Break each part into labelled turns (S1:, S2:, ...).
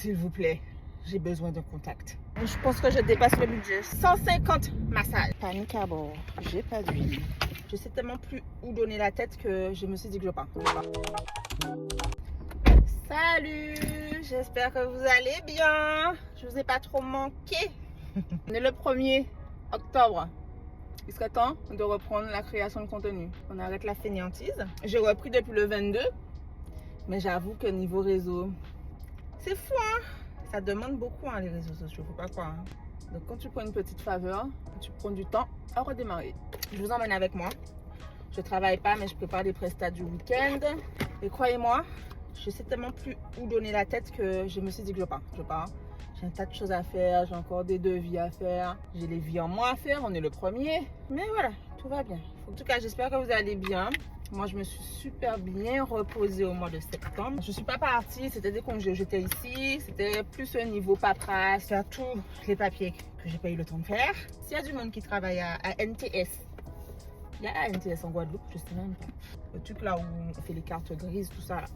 S1: S'il vous plaît, j'ai besoin d'un contact. Je pense que je dépasse le budget. 150 massages. Panique à bord. J'ai pas d'huile. Je sais tellement plus où donner la tête que je me suis dit que je pars. Salut, j'espère que vous allez bien. Je vous ai pas trop manqué. On est le 1er octobre. Il serait temps de reprendre la création de contenu. On arrête la fainéantise. J'ai repris depuis le 22. Mais j'avoue que niveau réseau, c'est fou, hein? Ça demande beaucoup, hein, les réseaux sociaux, faut pas croire. Hein. Donc quand tu prends une petite faveur, tu prends du temps à redémarrer. Je vous emmène avec moi. Je travaille pas, mais je prépare des prestats du week-end. Et croyez-moi, je sais tellement plus où donner la tête que je me suis dit que je pars. J'ai un tas de choses à faire, j'ai encore des devis à faire, j'ai les vies en moins à faire, on est le 1er. Mais voilà, tout va bien. En tout cas, j'espère que vous allez bien. Moi, je me suis super bien reposée au mois de septembre. Je ne suis pas partie, c'était des congés, j'étais ici. C'était plus au niveau paperasse, faire tous les papiers que j'ai pas eu le temps de faire. S'il y a du monde qui travaille à NTS, il y a à NTS en Guadeloupe, je sais même pas. Le truc là où on fait les cartes grises, tout ça là.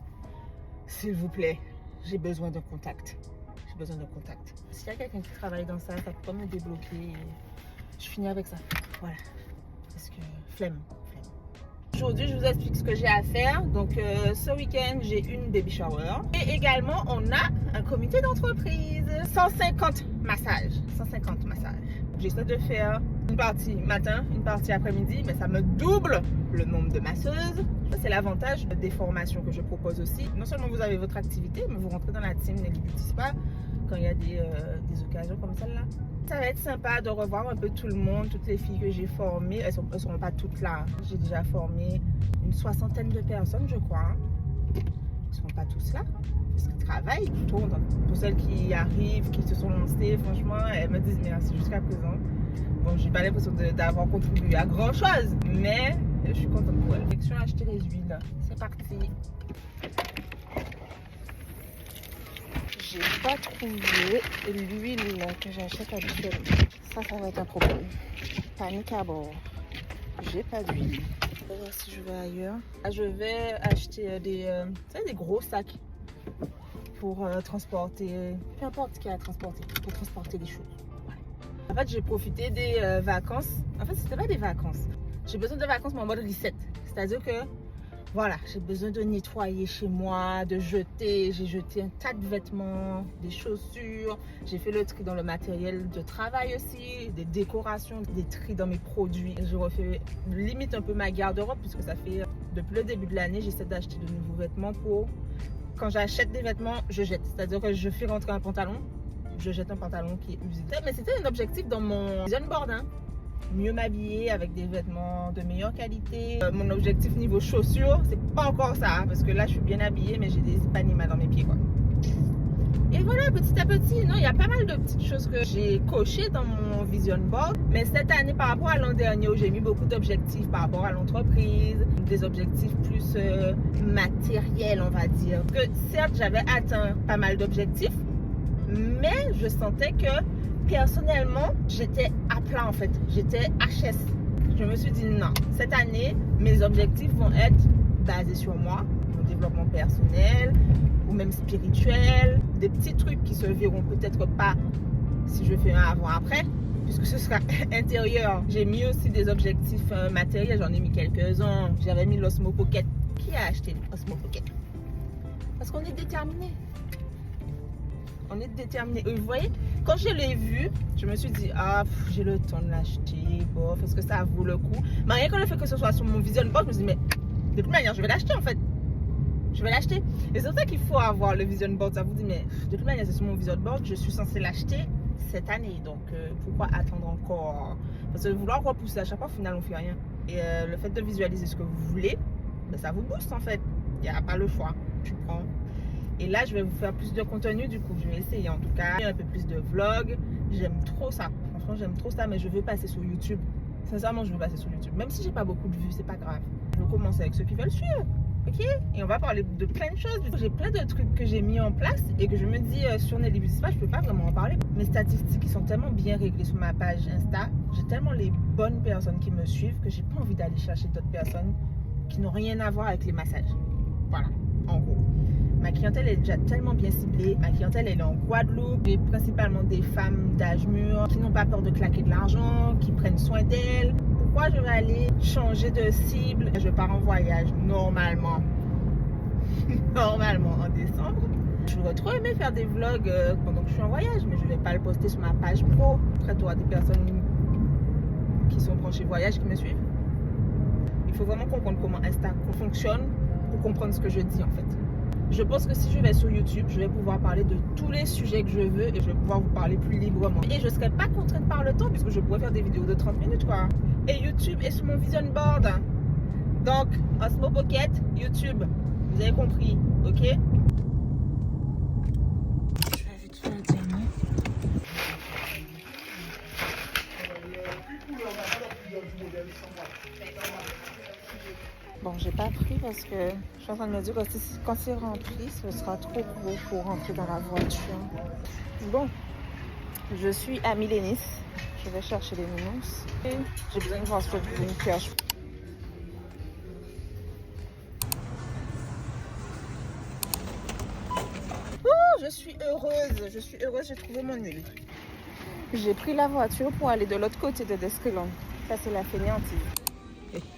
S1: S'il vous plaît, j'ai besoin d'un contact. J'ai besoin d'un contact. S'il y a quelqu'un qui travaille dans ça peut me débloquer. Je finis avec ça. Voilà. Parce que flemme. Aujourd'hui, je vous explique ce que j'ai à faire. Donc, ce week-end, j'ai une baby shower. Et également, on a un comité d'entreprise. 150 massages. 150 massages. J'essaie de faire une partie matin, une partie après-midi, mais ça me double le nombre de masseuses. C'est l'avantage des formations que je propose aussi. Non seulement vous avez votre activité, mais vous rentrez dans la team Nelly Beauty Spa quand il y a des occasions comme celle-là. Ça va être sympa de revoir un peu tout le monde, toutes les filles que j'ai formées. Elles ne seront pas toutes là. J'ai déjà formé une 60aine de personnes, je crois. Elles ne seront pas tous là. Parce qu'ils travaillent, ils tournent. Pour celles qui arrivent, qui se sont lancées, franchement, elles me disent merci jusqu'à présent. Bon, j'ai pas l'impression d'avoir contribué à grand chose, mais je suis contente pour elles. Direction acheter les huiles. C'est parti. J'ai pas trouvé l'huile que j'achète habituellement. Ça va être un problème. Panique à bord. J'ai pas d'huile. Je vais voir si je vais ailleurs. Là, je vais acheter des gros sacs pour transporter, peu importe ce qu'il y a à transporter, pour transporter des choses. Voilà. En fait, j'ai profité des vacances. En fait, c'était pas des vacances. J'ai besoin de vacances, mais en mode reset. C'est-à-dire que voilà, j'ai besoin de nettoyer chez moi, de jeter. J'ai jeté un tas de vêtements, des chaussures. J'ai fait le tri dans le matériel de travail aussi, des décorations, des tris dans mes produits. Je refais limite un peu ma garde-robe puisque ça fait depuis le début de l'année, j'essaie d'acheter de nouveaux vêtements pour quand j'achète des vêtements, je jette. C'est-à-dire que je fais rentrer un pantalon, je jette un pantalon qui est usé. Mais c'était un objectif dans mon vision board, hein. Mieux m'habiller avec des vêtements de meilleure qualité. Mon objectif niveau chaussures, c'est pas encore ça, parce que là je suis bien habillée, mais j'ai des Ipanema dans mes pieds, quoi. Et voilà, petit à petit, non, il y a pas mal de petites choses que j'ai cochées dans mon vision board. Mais cette année, par rapport à l'an dernier, où j'ai mis beaucoup d'objectifs par rapport à l'entreprise, des objectifs plus matériels, on va dire. Que certes, j'avais atteint pas mal d'objectifs, mais je sentais que personnellement, j'étais à plat en fait. J'étais HS. Je me suis dit non, cette année, mes objectifs vont être basés sur moi, mon développement personnel ou même spirituel. Des petits trucs qui se verront peut-être pas si je fais un avant-après, puisque ce sera intérieur. J'ai mis aussi des objectifs matériels, j'en ai mis quelques-uns. J'avais mis l'Osmo Pocket. Qui a acheté l'Osmo Pocket? Parce qu'on est déterminé. On est déterminé. Vous voyez, quand je l'ai vu, je me suis dit, ah, j'ai le temps de l'acheter, bof, est-ce que ça vaut le coup? Mais rien que le fait que ce soit sur mon vision board, je me suis dit, mais de toute manière, je vais l'acheter en fait. Je vais l'acheter. Et c'est pour ça qu'il faut avoir le vision board. Ça vous dit, mais de toute manière, c'est sur mon vision board, je suis censée l'acheter cette année. Donc, pourquoi attendre encore? Parce que vouloir repousser à chaque fois, au final, on ne fait rien. Et le fait de visualiser ce que vous voulez, ben, ça vous booste en fait. Il n'y a pas le choix. Tu prends. Et là, je vais vous faire plus de contenu, du coup, je vais essayer en tout cas. Un peu plus de vlog. J'aime trop ça. Franchement, j'aime trop ça, mais je veux passer sur YouTube. Sincèrement, je veux passer sur YouTube. Même si j'ai pas beaucoup de vues, c'est pas grave. Je vais commencer avec ceux qui veulent suivre. Ok? Et on va parler de plein de choses. J'ai plein de trucs que j'ai mis en place et que je me dis sur Nelly Beauty Spa, je peux pas vraiment en parler. Mes statistiques, ils sont tellement bien réglées sur ma page Insta. J'ai tellement les bonnes personnes qui me suivent que j'ai pas envie d'aller chercher d'autres personnes qui n'ont rien à voir avec les massages. Voilà. en gros. Ma clientèle est déjà tellement bien ciblée. Ma clientèle elle est en Guadeloupe. J'ai principalement des femmes d'âge mûr qui n'ont pas peur de claquer de l'argent, qui prennent soin d'elles. Pourquoi je vais aller changer de cible? Je pars en voyage normalement en décembre. Je voudrais trop aimer faire des vlogs pendant que je suis en voyage, mais je ne vais pas le poster sur ma page pro. Après, tu auras des personnes qui sont branchées voyage qui me suivent. Il faut vraiment comprendre comment Insta fonctionne pour comprendre ce que je dis en fait. Je pense que si je vais sur YouTube, je vais pouvoir parler de tous les sujets que je veux et je vais pouvoir vous parler plus librement. Et je ne serai pas contrainte par le temps puisque je pourrais faire des vidéos de 30 minutes quoi. Et YouTube est sur mon vision board. Donc, Osmo Pocket, YouTube. Vous avez compris, ok? Je vais vite faire le dernier. Bon, j'ai pas pris parce que je suis en train de me dire que quand c'est rempli, ce sera trop gros pour rentrer dans la voiture. Bon, je suis à Milénis. Je vais chercher les minous. J'ai besoin de voir ce que je veux une pioche. Je suis heureuse, j'ai trouvé mon huile. J'ai pris la voiture pour aller de l'autre côté de Deskelon. Ça, c'est la fainéantise.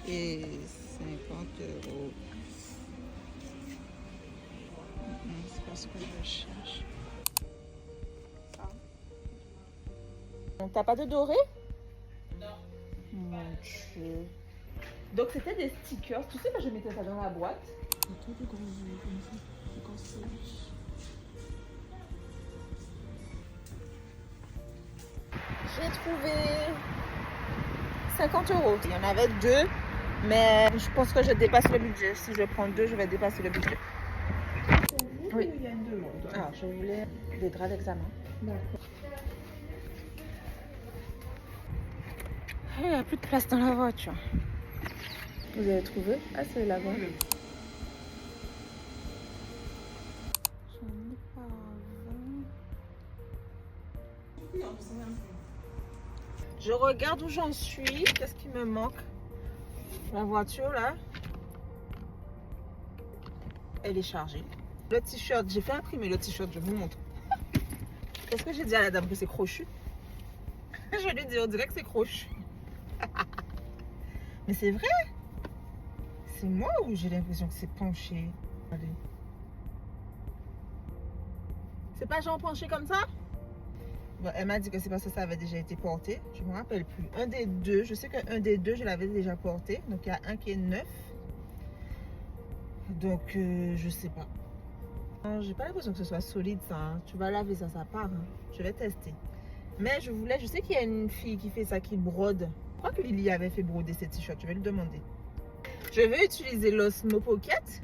S1: Et 50 €. C'est pas ce que je cherche. T'as pas de doré? Non. Mon Dieu. Donc, c'était des stickers. Tu sais que je mettais ça dans la boîte? J'ai trouvé 50 €. Il y en avait deux, mais je pense que je dépasse le budget. Si je prends deux, je vais dépasser le budget. Oui. Il y a une demande. Ah, je voulais des draps d'examen. D'accord. Il n'y a plus de place dans la voiture. Vous avez trouvé? Ah, c'est là-bas. J'en ai pas 20. Je regarde où j'en suis. Qu'est-ce qui me manque? La voiture là, elle est chargée. Le t-shirt, j'ai fait imprimer le t-shirt, je vous montre. Est-ce que j'ai dit à la dame que c'est crochu? Je lui dis, on dirait que c'est crochu. Mais c'est vrai. C'est moi ou j'ai l'impression que c'est penché? Allez. C'est pas genre penché comme ça? Bon, elle m'a dit que c'est parce que ça avait déjà été porté. Je me rappelle plus. Un des deux, je sais qu'un des deux, je l'avais déjà porté. Donc il y a un qui est neuf. Donc je sais pas. J'ai pas l'impression que ce soit solide ça. Hein. Tu vas laver ça, ça part. Hein. Je vais tester. Mais je sais qu'il y a une fille qui fait ça, qui brode. Je crois que Lily avait fait broder ses t-shirts. Je vais lui demander. Je vais utiliser l'Osmo Pocket.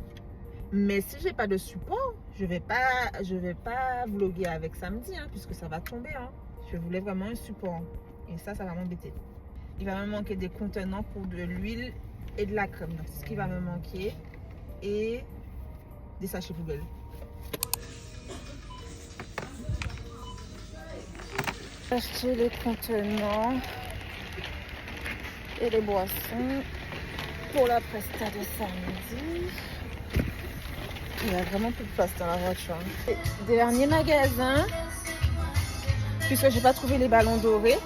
S1: Mais si j'ai pas de support, je vais pas vlogger avec samedi, hein, puisque ça va tomber. Hein. Je voulais vraiment un support. Et ça va m'embêter. Il va me manquer des contenants pour de l'huile et de la crème. Donc c'est ce qui va me manquer. Et des sachets poubelles. Acheter les contenants et les boissons pour la presta de samedi. Il y a vraiment plus de place dans la voiture. Dernier magasin, puisque j'ai pas trouvé les ballons dorés.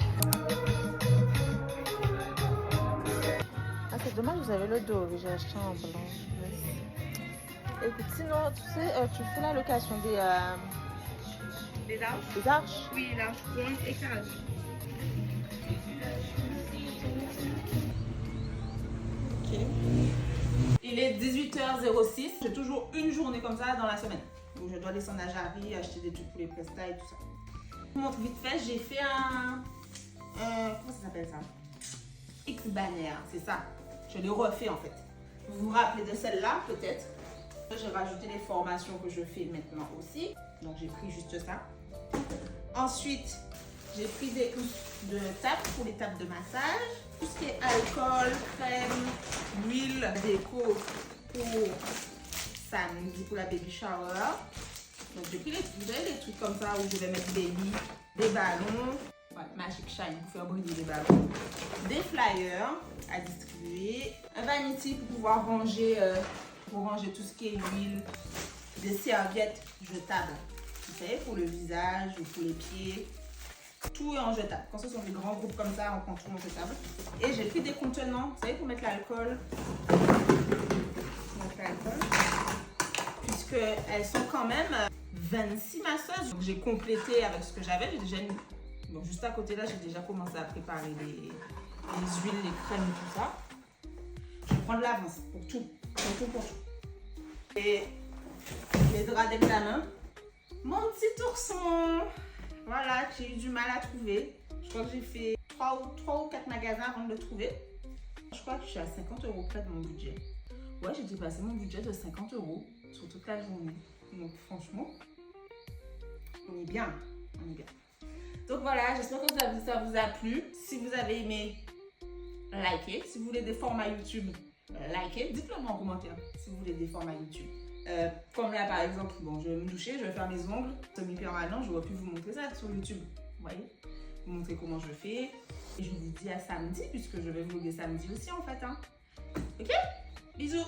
S1: Ah, c'est dommage, vous avez le doré, j'ai acheté en blanc. Écoute, sinon, tu sais, tu fais la location des arches? Des arches?
S2: Oui, l'arche blonde et cage.
S1: Ok. Il est 18h06. J'ai toujours une journée comme ça dans la semaine où je dois descendre à Jarry, acheter des trucs pour les prestats et tout ça. Je vous montre vite fait, j'ai fait comment ça s'appelle ça? X-banner, c'est ça. Je l'ai refait en fait. Vous vous rappelez de celle-là peut-être? J'ai rajouté les formations que je fais maintenant aussi. Donc j'ai pris juste ça. Ensuite, j'ai pris des housses de tape pour les tapes de massage. Tout ce qui est alcool, crème, huile, déco pour samedi pour la baby shower. Donc j'ai pris des trucs comme ça où je vais mettre des lits, des ballons, ouais, Magic Shine pour faire briller les ballons, des flyers à distribuer, un vanity pour pouvoir ranger pour ranger tout ce qui est huile, des serviettes jetables. Vous savez, pour le visage ou pour les pieds. Tout est en jetable. Quand ce sont des grands groupes comme ça, on prend tout en jetable. Et j'ai pris des contenants, vous savez, pour mettre l'alcool. Puisqu'elles sont quand même 26 masseuses. Donc j'ai complété avec ce que j'avais. J'ai déjà mis. Bon, juste à côté là, j'ai déjà commencé à préparer les huiles, les crèmes et tout ça. Je prends de l'avance pour tout. Pour tout. Et les draps d'examen. Mon petit ourson. Voilà, j'ai eu du mal à trouver. Je crois que j'ai fait 3 ou 4 magasins avant de le trouver. Je crois que je suis à 50 € près de mon budget. Ouais, j'ai dépassé mon budget de 50 € sur toute la journée. Donc franchement, on est bien. On est bien. Donc voilà, j'espère que ça vous a plu. Si vous avez aimé, likez. Si vous voulez des formats YouTube, likez. Dites-le moi en commentaire si vous voulez des formats YouTube. Comme là par exemple, bon, je vais me doucher, je vais faire mes ongles semi-permanents, j'aurais pu vous montrer ça sur YouTube, vous voyez, vous montrer comment je fais. Et je vous dis à samedi, puisque je vais vlogger samedi aussi en fait, hein. Ok, bisous.